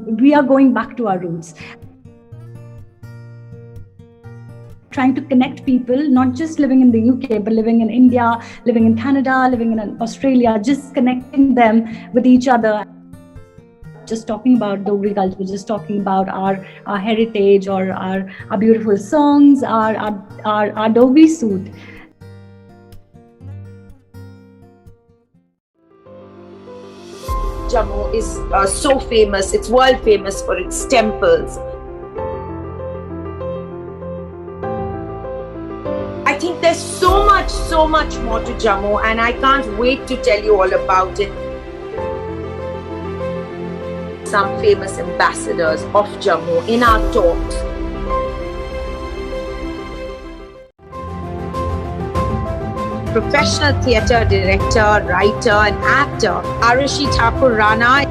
we are going back to our roots. Trying to connect people, not just living in the UK, but living in India, living in Canada, living in Australia, just connecting them with each other. Just talking about Dogri culture, just talking about our heritage, or our beautiful songs, our Dogri suit. Jammu is so famous, it's world famous for its temples. I think there's so much more to Jammu, and I can't wait to tell you all about it. Some famous ambassadors of Jammu in our talks. Professional theatre director, writer and actor Aarushi Thakur Rana.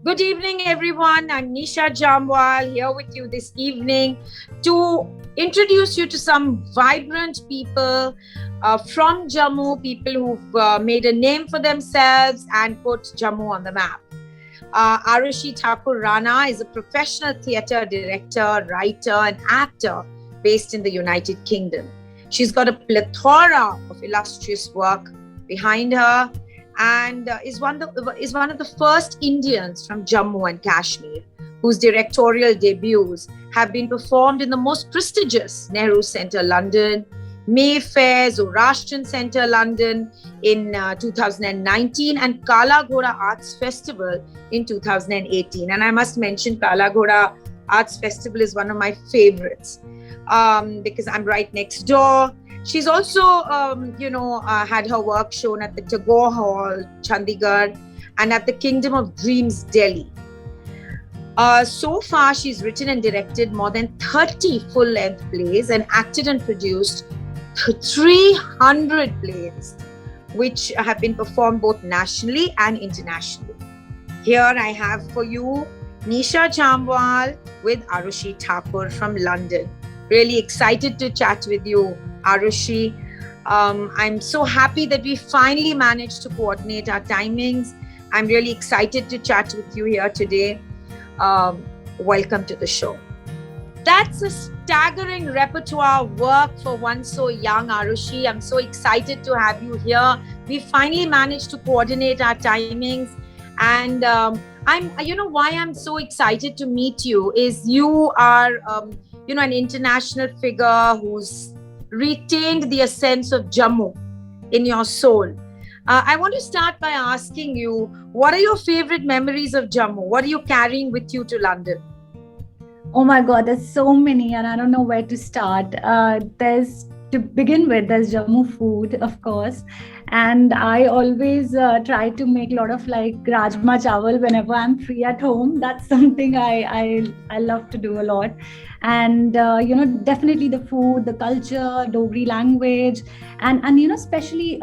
Good evening everyone, I'm Nisha JamVwal here with you this evening to introduce you to some vibrant people from Jammu, people who've made a name for themselves and put Jammu on the map. Aarushi Thakur Rana is a professional theatre director, writer and actor based in the United Kingdom. She's got a plethora of illustrious work behind her and is one of the first Indians from Jammu and Kashmir whose directorial debuts have been performed in the most prestigious Nehru Centre London, Mayfair, Zoroastrian Centre London in 2019 and Kala Ghoda Arts Festival in 2018. And I must mention Kala Ghoda Arts Festival is one of my favorites because I'm right next door. She's also, had her work shown at the Tagore Hall, Chandigarh, and at the Kingdom of Dreams, Delhi. So far, she's written and directed more than 30 full-length plays and acted and produced 300 plays, which have been performed both nationally and internationally. Here I have for you Nisha JamVwal with Aarushi Thakur from London. Really excited to chat with you, Aarushi. I'm so happy that we finally managed to coordinate our timings. I'm really excited to chat with you here today. Welcome to the show. That's a staggering repertoire work for one so young, Aarushi. I'm so excited to have you here. We finally managed to coordinate our timings, and why I'm so excited to meet you is you are an international figure who's retained the essence of Jammu in your soul. I want to start by asking you, what are your favorite memories of Jammu? What are you carrying with you to London? Oh my God, there's so many, and I don't know where to start. To begin with, there's Jammu food, of course. And I always try to make a lot of rajma chawal whenever I'm free at home. That's something I love to do a lot. And definitely the food, the culture, Dogri language, and especially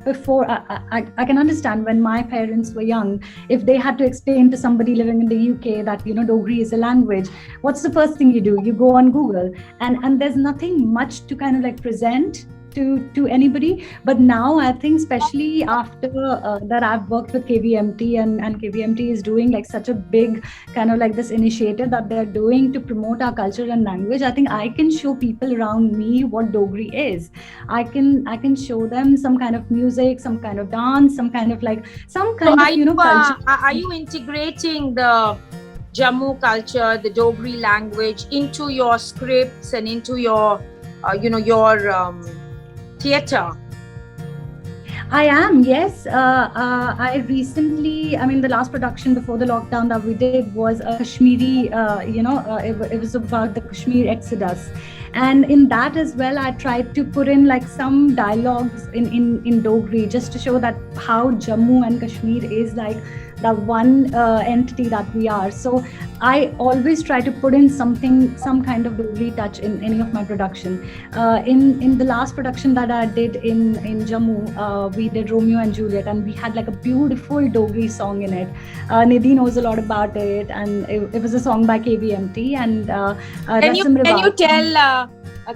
before I can understand when my parents were young, if they had to explain to somebody living in the UK that Dogri is a language, what's the first thing you do? You go on Google, and there's nothing much to kind of present to anybody. But now I think, especially after that, I've worked with KVMT, and KVMT is doing such a big kind of this initiative that they're doing to promote our culture and language. I think I can show people around me what Dogri is. I can show them some kind of music, some kind of dance, some kind of culture. Are you integrating the Jammu culture, the Dogri language into your scripts and into your theatre? I am, yes. I recently, the last production before the lockdown that we did was a Kashmiri, it was about the Kashmir Exodus. And in that as well, I tried to put in some dialogues in Dogri, just to show that how Jammu and Kashmir is the one entity that we are. So I always try to put in some kind of Dogri touch in any of my production. In the last production that I did in Jammu, we did Romeo and Juliet, and we had a beautiful Dogri song in it. Nidhi knows a lot about it, and it was a song by KVMT. And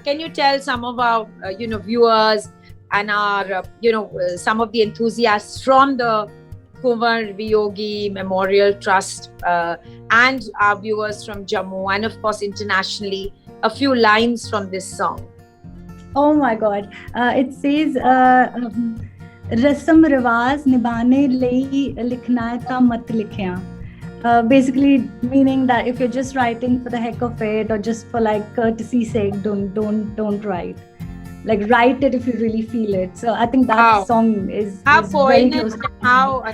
can you tell some of our viewers and our some of the enthusiasts from the Kunwar Viyogi Memorial Trust, and our viewers from Jammu, and of course internationally, a few lines from this song. Oh my God. It says, रस्म रिवाज निभाने लई लिखना है ता मत लिखिया. Basically meaning that if you're just writing for the heck of it or just for like courtesy sake, don't write. Like write it if you really feel it. So I think that song is very close. How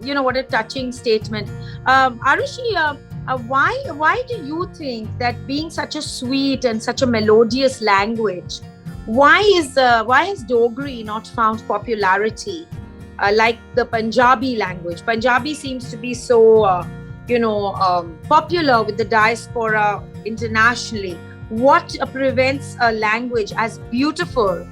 what a touching statement. Aarushi, why do you think that being such a sweet and such a melodious language, why has Dogri not found popularity like the Punjabi language? Punjabi seems to be so popular with the diaspora internationally. What prevents a language as beautiful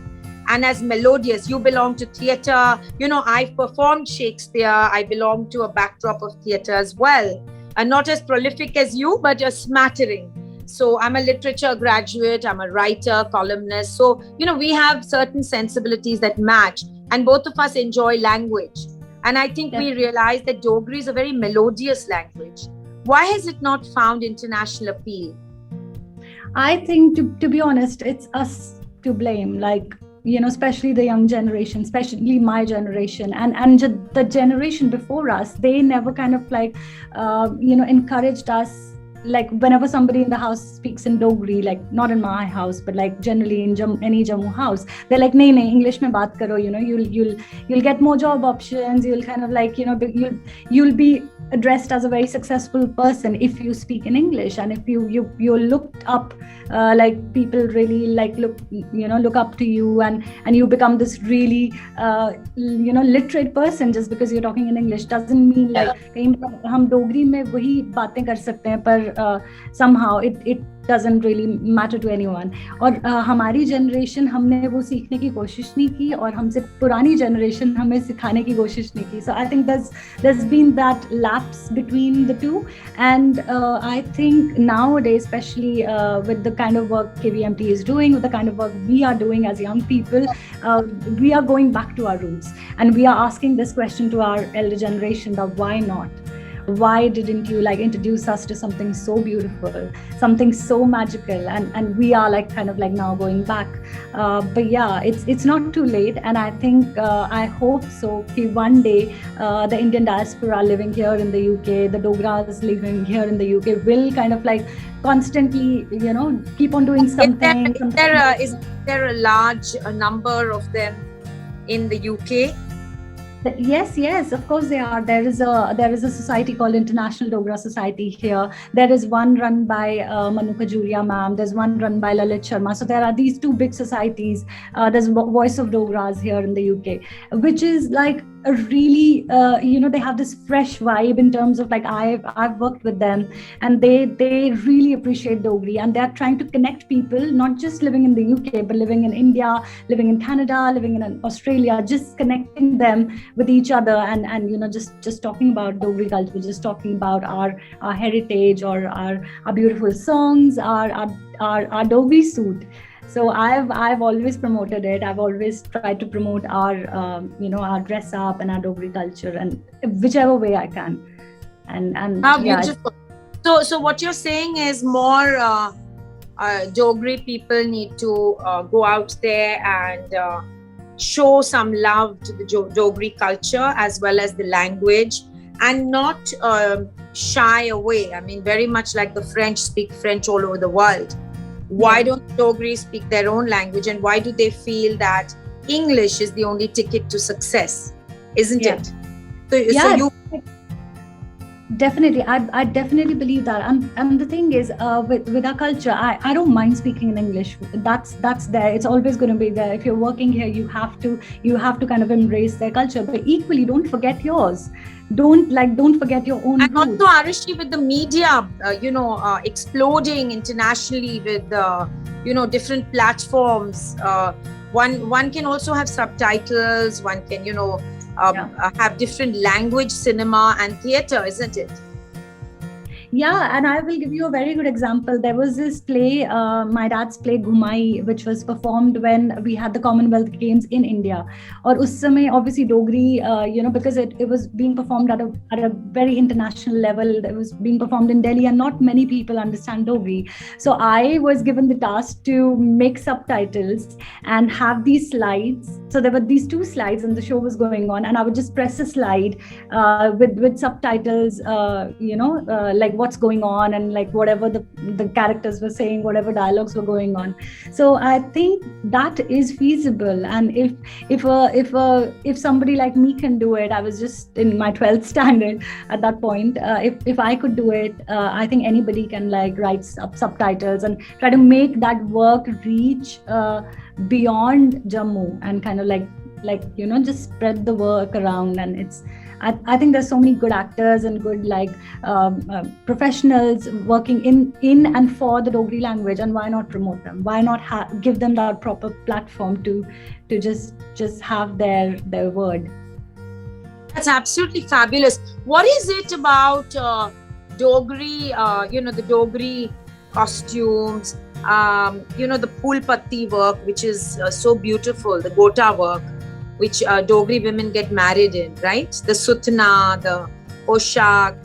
and as melodious? You belong to theatre. I've performed Shakespeare. I belong to a backdrop of theatre as well. And not as prolific as you, but a smattering. So I'm a literature graduate. I'm a writer, columnist. So, we have certain sensibilities that match. And both of us enjoy language. And I think we realize that Dogri is a very melodious language. Why has it not found international appeal? I think, to be honest, it's us to blame. Like, especially the young generation, especially my generation, and the generation before us, they never kind of like, encouraged us. Like whenever somebody in the house speaks in Dogri, like not in my house, but like generally in any Jammu house, they're like, "Nahi, English mein baat karo." You'll get more job options. You'll kind of like, you'll be addressed as a very successful person if you speak in English, and if you're looked up, like people really like look up to you, and you become this really literate person just because you're talking in English. Doesn't mean like हम डोगरी में वही बातें कर सकते हैं, पर somehow it doesn't really matter to anyone. और हमारी जनरेशन हमने वो सीखने की कोशिश नहीं की, और हमसे पुरानी जनरेशन हमें सिखाने की कोशिश नहीं की. So I think there's been that lapse between the two, and I think nowadays, especially with the kind of work KVMT is doing, with the kind of work we are doing as young people, we are going back to our roots, and we are asking this question to our elder generation, that why not? Why didn't you like introduce us to something so beautiful, something so magical? And we are like kind of like now going back, but yeah, it's not too late. And I think I hope so that one day the Indian diaspora living here in the UK, the Dogras living here in the UK, will kind of like constantly keep on doing something. Is there a large number of them in the UK? Yes, of course they are. There is a society called International Dogra Society here. There is one run by Manu Khajuria ma'am. There's one run by Lalit Sharma. So there are these two big societies. There's Voice of Dogras here in the UK, which is like a really they have this fresh vibe in terms of like I've worked with them, and they really appreciate Dogri, and they're trying to connect people not just living in the UK but living in India, living in Canada, living in Australia, just connecting them with each other, and just talking about Dogri culture, just talking about our heritage, or our beautiful songs, our Dogri suit. So I've always promoted it. I've always tried to promote our our dress up and our Dogri culture, and whichever way I can. And how beautiful. So what you're saying is more Dogri people need to go out there and show some love to the Dogri culture as well as the language, and not shy away. I mean, very much like the French speak French all over the world. Why don't Dogri speak their own language, and why do they feel that English is the only ticket to success? Isn't it? So you definitely, I definitely believe that, and the thing is, with our culture, I don't mind speaking in English. That's there. It's always going to be there. If you're working here, you have to kind of embrace their culture, but equally, don't forget yours. Don't forget your own. And also, Aarushi, with the media, exploding internationally with different platforms. One can also have subtitles. One can have different language cinema and theatre, isn't it? Yeah, and I will give you a very good example. There was this play, my dad's play Ghumai, which was performed when we had the Commonwealth Games in India. Or us samay, obviously Dogri, because it was being performed at a very international level. It was being performed in Delhi, and not many people understand Dogri. So I was given the task to make subtitles and have these slides. So there were these two slides, and the show was going on, and I would just press a slide with subtitles, like what's going on, and like whatever the characters were saying, whatever dialogues were going on. So I think that is feasible, and if somebody like me can do it, I was just in my 12th standard at that point. If I could do it, I think anybody can like write subtitles and try to make that work reach beyond Jammu, and kind of like just spread the work around. And I think there's so many good actors and good professionals working in and for the Dogri language, and why not promote them? Why not give them that proper platform to just have their word? That's absolutely fabulous. What is it about Dogri? The Dogri costumes. The pool patti work, which is so beautiful. The gota work, which Dogri women get married in, right? The sutna, the poshak.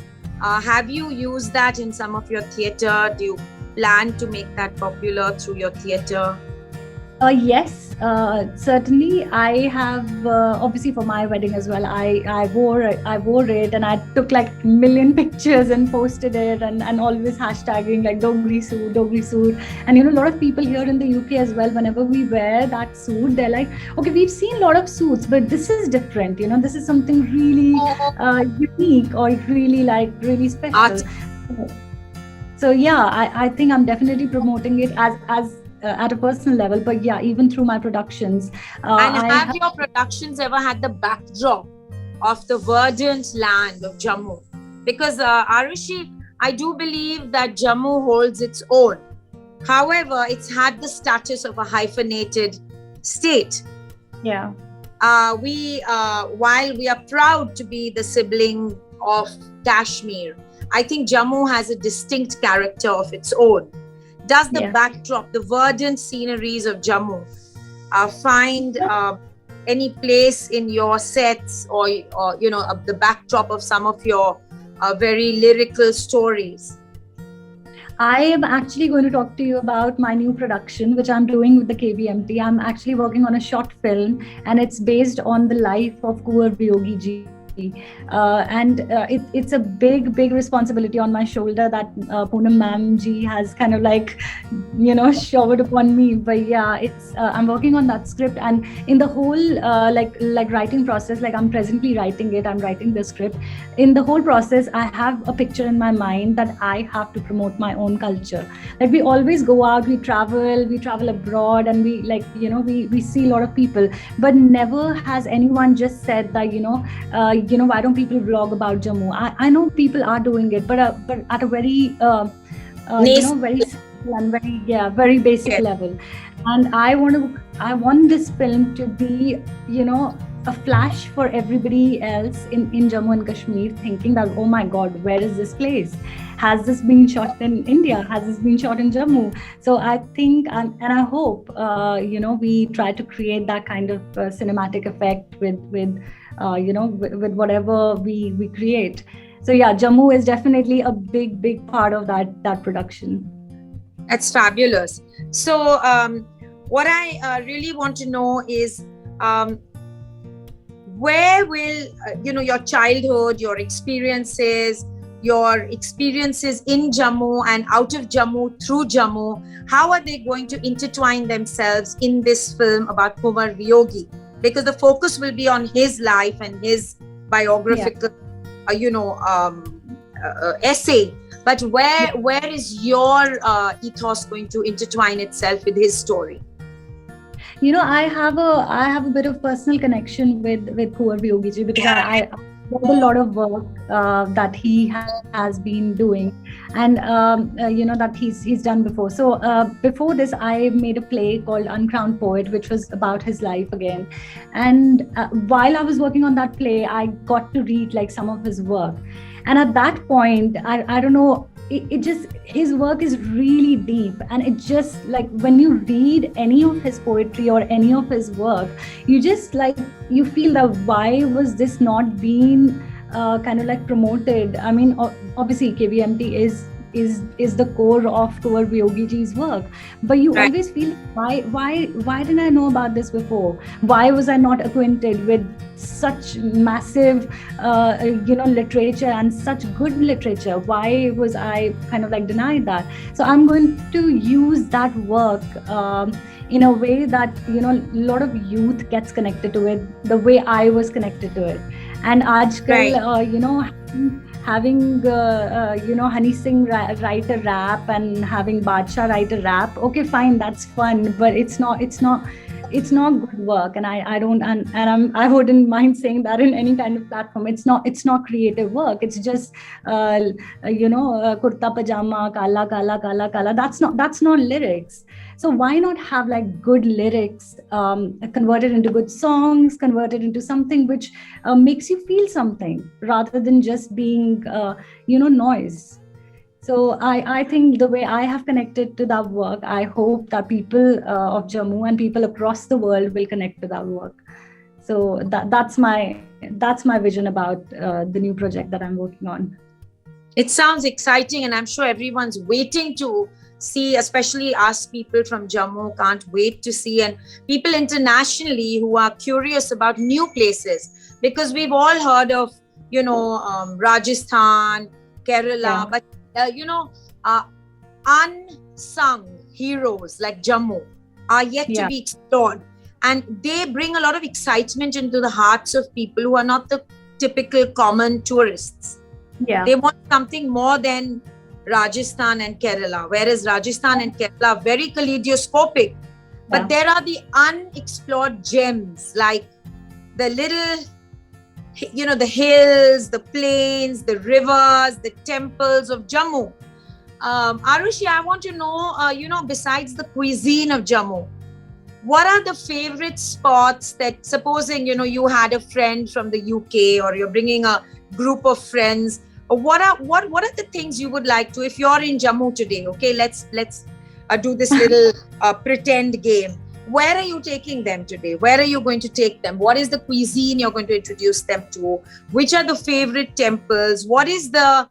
Have you used that in some of your theatre? Do you plan to make that popular through your theatre? Yes, certainly. I have obviously for my wedding as well. I wore it, and I took like a million pictures and posted it, and always hashtagging like Dogri suit. And a lot of people here in the UK as well, whenever we wear that suit, they're like, okay, we've seen a lot of suits, but this is different. This is something really unique, or really special. So yeah, I think I'm definitely promoting it as at a personal level, but yeah, even through my productions. And have your productions ever had the backdrop of the verdant land of Jammu? Because Aarushi, I do believe that Jammu holds its own. However, it's had the status of a hyphenated state. Yeah. While we are proud to be the sibling of Kashmir, I think Jammu has a distinct character of its own. Does the backdrop, the verdant sceneries of Jammu, find any place in your sets, or the backdrop of some of your very lyrical stories? I am actually going to talk to you about my new production, which I'm doing with the KVMT. I'm actually working on a short film, and it's based on the life of Kunwar Viyogi ji. It's a big responsibility on my shoulder that Poonam ma'am ji has kind of like showered upon me. But yeah, it's I'm working on that script, and in the whole like writing process, like I'm presently writing it, I'm writing the script. In the whole process, I have a picture in my mind that I have to promote my own culture. Like we always go out, we travel abroad, and we we see a lot of people, but never has anyone just said that why don't people vlog about Jammu? I know people are doing it, but at a very very simple and very basic level. And I want this film to be a flash for everybody else in Jammu and Kashmir, thinking that, oh my God, where is this place? Has this been shot in India? Has this been shot in Jammu? So I think and I hope we try to create that kind of cinematic effect with whatever we create. So yeah, Jammu is definitely a big part of that production. That's fabulous. So what I really want to know is where will your childhood, your experiences in Jammu and out of Jammu, through Jammu, how are they going to intertwine themselves in this film about Kunwar Viyogi? Because the focus will be on his life and his biographical, essay. But where is your ethos going to intertwine itself with his story? I have a bit of personal connection with Kunwar Viyogi ji, because I read a lot of work that he has been doing, and that he's done before. So before this, I made a play called Uncrowned Poet, which was about his life again. And while I was working on that play, I got to read like some of his work. And at that point, I don't know it just, his work is really deep, and it just like when you read any of his poetry or any of his work, you just like, you feel that why was this not being kind of like promoted. I mean, obviously KVMT is the core of Kunwar Viyogi ji's work, but you Right. always feel why didn't I know about this before? Why was I not acquainted with such massive literature and such good literature? Why was I kind of like denied that? So I'm going to use that work in a way that a lot of youth gets connected to it the way I was connected to it. And Right. aajkal having Honey Singh write a rap and having Badshah write a rap, okay fine, that's fun, but it's not good work. And I don't, I wouldn't mind saying that in any kind of platform. It's not creative work. It's just kurta pajama, kala kala kala kala, that's not lyrics. So why not have like good lyrics converted into good songs, converted into something which makes you feel something rather than just being noise. So I think the way I have connected to that work, I hope that people of Jammu and people across the world will connect to that work. So that's my vision about the new project that I'm working on. It sounds exciting, and I'm sure everyone's waiting to see, especially us people from Jammu can't wait to see, and people internationally who are curious about new places, because we've all heard of, Rajasthan, Kerala, Yeah. but, unsung heroes like Jammu are yet to Yeah. be explored. And they bring a lot of excitement into the hearts of people who are not the typical common tourists. Yeah. They want something more than Rajasthan and Kerala, whereas Rajasthan and Kerala are very kaleidoscopic. But there are the unexplored gems, like the little, the hills, the plains, the rivers, the temples of Jammu. Aarushi, I want to know, besides the cuisine of Jammu, what are the favorite spots that, supposing, you had a friend from the UK, or you're bringing a group of friends, what are the things you would like to, if you're in Jammu today? Okay, let's do this little pretend game. Where are you taking them today? Where are you going to take them? What is the cuisine you're going to introduce them to? Which are the favorite temples? What are the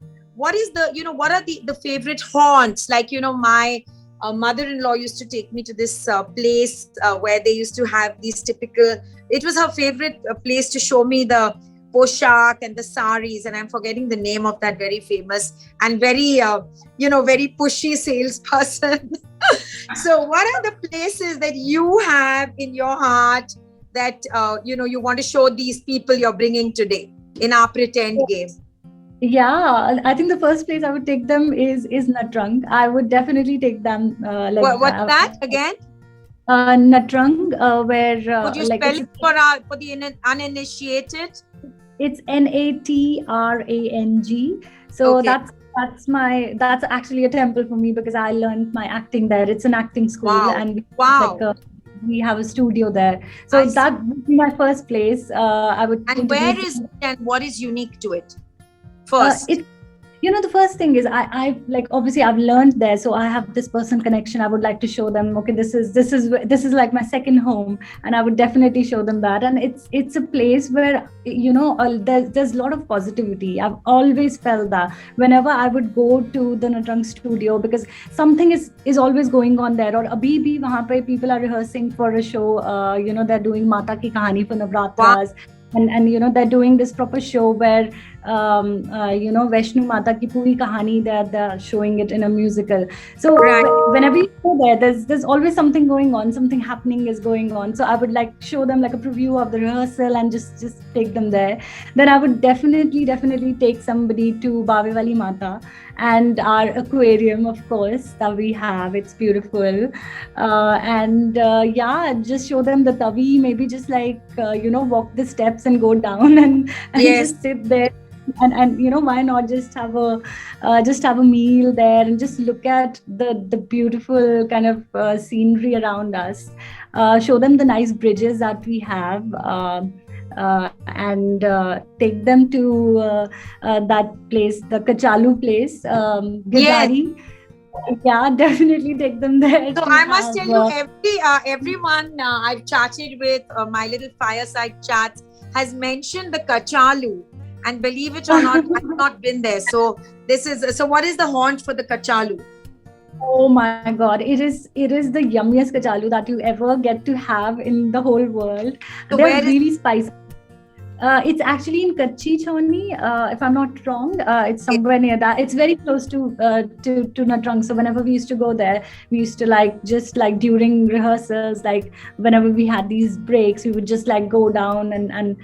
favorite haunts? Like, my mother-in-law used to take me to this place where they used to have these typical, it was her favorite place to show me the poshak and the saris, and I'm forgetting the name of that very famous and very very pushy salesperson. So what are the places that you have in your heart that you want to show these people you're bringing today in our pretend game? Yeah, I think the first place I would take them is Natrang. I would definitely take them. What's that again? Natrang, where could you like spell it for the uninitiated? It's Natrang. So Okay. that's actually a temple for me, because I learned my acting there. It's an acting school. Wow. And Wow. we have a studio there. So that would be my first place. I would. And where is it, and what is unique to it? First. The first thing is I like, obviously I've learned there, so I have this personal connection. I would like to show them, okay, this is like my second home, and I would definitely show them that. And it's a place where there's a lot of positivity. I've always felt that whenever I would go to the Natrang studio, because something is always going on there. Or abhi bhi wahan pe people are rehearsing for a show. They're doing Mata Ki Kahani for Navratras. And they're doing this proper show where Vaishnu Mata ki puri kahani, they're showing it in a musical. So whenever you go there, there's always something going on, something happening is going on. So I would like show them like a preview of the rehearsal and just take them there. Then I would definitely take somebody to Bawe Wali Mata and our aquarium, of course, that we have. It's beautiful. Just show them the tavi, maybe just like walk the steps and go down and just sit there. And why not just have a meal there and just look at the beautiful kind of scenery around us. Show them the nice bridges that we have. and take them to that place, the Kachalu place, Yes. Gidari. Yeah, definitely take them there So to I must have. tell you, everyone I've chatted with, my little fireside chats, has mentioned the Kachalu, and believe it or not, I've not been there. So this is so. What is the haunt for the Kachalu? Oh my God, it is the yummiest kachalu that you ever get to have in the whole world. So They're where is? really spicy. It's actually in Kachi Choni, if I'm not wrong. It's It? somewhere near that. It's very close to Natrang. So whenever we used to go there, we used to like just like during rehearsals, like whenever we had these breaks, we would just like go down and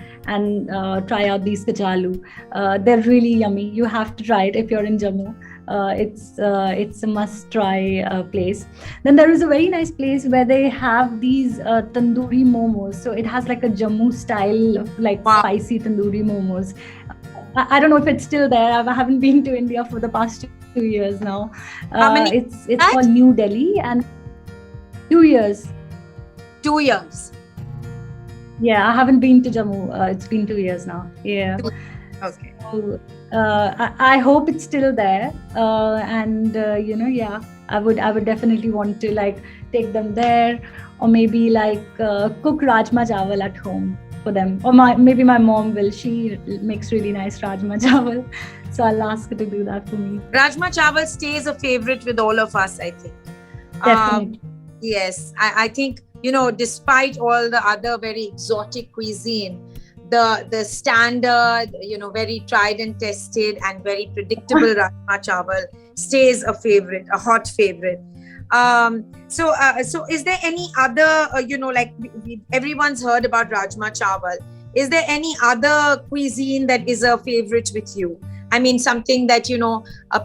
try out these kachalu. They're really yummy. You have to try it if you're in Jammu. It's a must try place. Then there is a very nice place where they have these tandoori momos. So it has like a Jammu style of like Wow. spicy tandoori momos. I don't know if it's still there. I haven't been to India for the past 2 years now. How many? It's called That New Delhi, and 2 years. 2 years. Yeah, I haven't been to Jammu. It's been 2 years now. Yeah. Okay. So, I hope it's still there. And yeah, I would definitely want to like take them there, or maybe like cook rajma chawal at home for them, or maybe my mom will. She makes really nice rajma chawal, so I'll ask her to do that for me. Rajma chawal stays a favorite with all of us, I think. Definitely. Yes, I think, despite all the other very exotic cuisine, the standard, very tried and tested and very predictable rajma chawal stays a favorite, a hot favorite. So is there any other, like everyone's heard about rajma chawal? Is there any other cuisine that is a favorite with you? I mean, something that,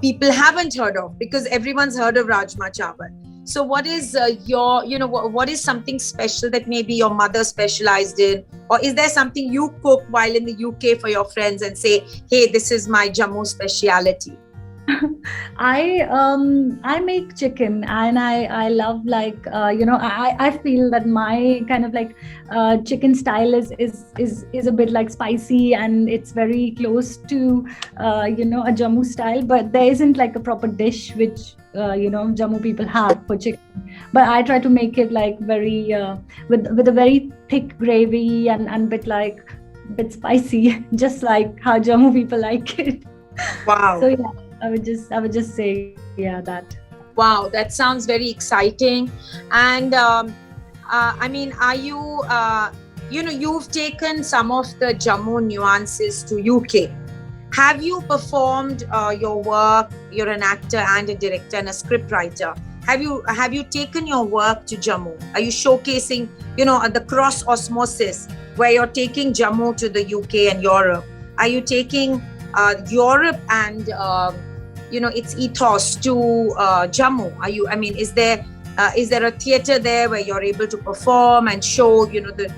people haven't heard of, because everyone's heard of rajma chawal. So what is what is something special that maybe your mother specialized in? Or is there something you cook while in the UK for your friends and say, hey, this is my Jammu speciality? I make chicken, and I love like I feel that my kind of like chicken style is a bit like spicy, and it's very close to a Jammu style, but there isn't like a proper dish which Jammu people have for chicken. But I try to make it like very with a very thick gravy and bit spicy, just like how Jammu people like it. Wow. So yeah, I would just say that. Wow, that sounds very exciting. And I mean, are you you've taken some of the Jammu nuances to UK. Have you performed your work? You're an actor and a director and a script writer. Have you taken your work to Jammu? Are you showcasing, the cross osmosis where you're taking Jammu to the UK and Europe? Are you taking Europe and its ethos to Jammu? Is there a theater there where you're able to perform and show, create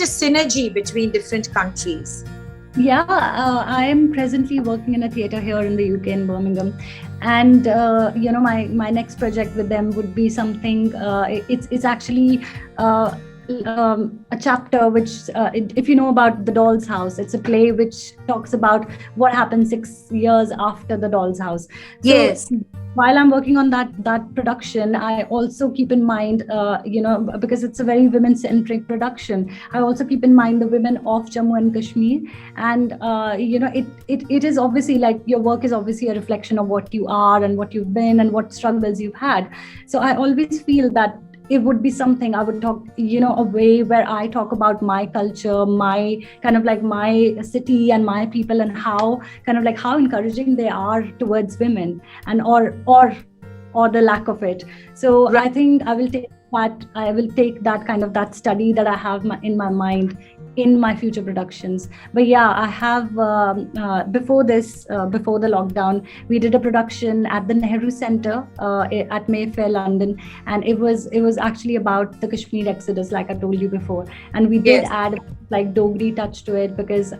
a synergy between different countries? Yeah, I am presently working in a theater here in the UK in Birmingham, and my next project with them would be something. It's actually a chapter which, if you know about The Doll's House, it's a play which talks about what happened 6 years after The Doll's House. Yes. So, while I'm working on that production, I also keep in mind, because it's a very women-centric production, I also keep in mind the women of Jammu and Kashmir. And it is obviously like your work is obviously a reflection of what you are and what you've been and what struggles you've had. So I always feel that it would be something I would talk, a way where I talk about my culture, my kind of like my city and my people, and how encouraging they are towards women, and or the lack of it. So right. I think I will take that kind of that study that I have in my mind in my future productions. But yeah, I have before the lockdown, we did a production at the Nehru Center at Mayfair, London, and it was actually about the Kashmir exodus, like I told you before, and we did add like Dogri touch to it, because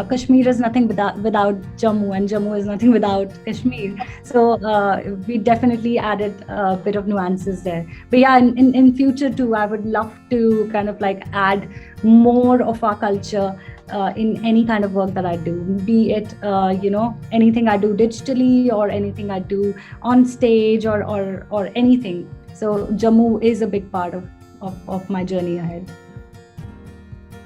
Kashmir is nothing without Jammu, and Jammu is nothing without Kashmir. So we definitely added a bit of nuances there. But yeah, and in future too, I would love to kind of like add more of our culture in any kind of work that I do, be it anything I do digitally or anything I do on stage or anything. So Jammu is a big part of my journey ahead.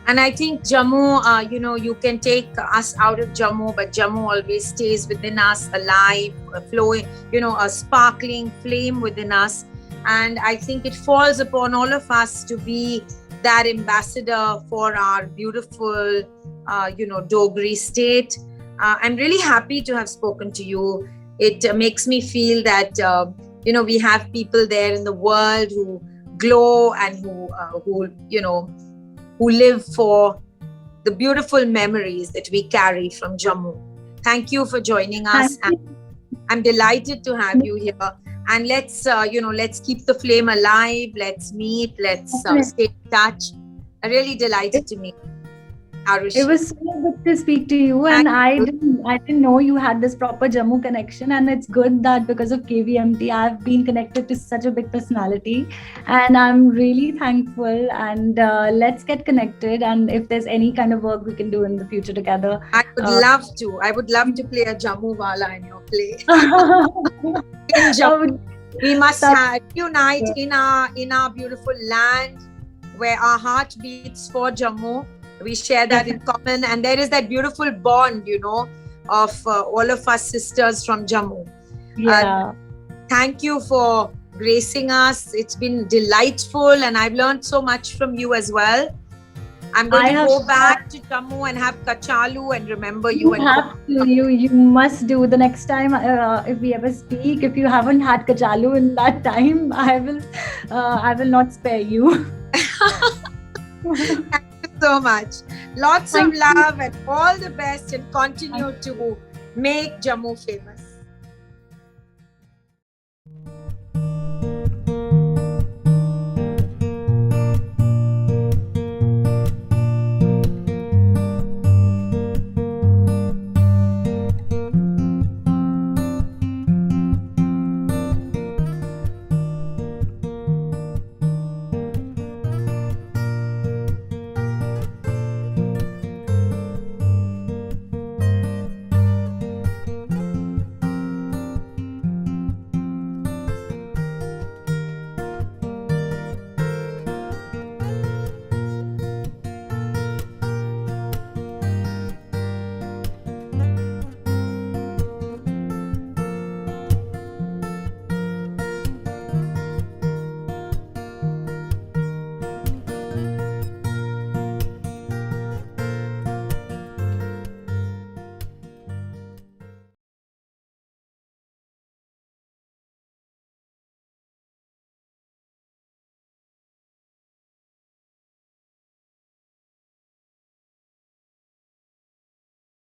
And I think Jammu, you can take us out of Jammu, but Jammu always stays within us, alive, flowing, a sparkling flame within us. And I think it falls upon all of us to be that ambassador for our beautiful, Dogri state. I'm really happy to have spoken to you. It makes me feel that, we have people there in the world who glow and who live for the beautiful memories that we carry from Jammu. Thank you for joining us. I'm delighted to have you here. And let's keep the flame alive. Let's meet. Let's stay in touch. I'm really delighted to meet Aarushi. It was so good to speak to you, and I didn't know you had this proper Jammu connection, and it's good that because of KVMT, I've been connected to such a big personality, and I'm really thankful. And let's get connected, and if there's any kind of work we can do in the future together, I would love to. I would love to play a JamVwal in your play. In Jammu, we must unite in our beautiful land, where our heart beats for Jammu. We share that in common, and there is that beautiful bond, of all of us sisters from Jammu. Yeah. Thank you for gracing us. It's been delightful, and I've learned so much from you as well. I'm going to go back to Jammu and have kachalu and remember you. You must do the next time if we ever speak. If you haven't had kachalu in that time, I will not spare you. Thank you so much. Lots of love and all the best, and continue to make Jammu famous.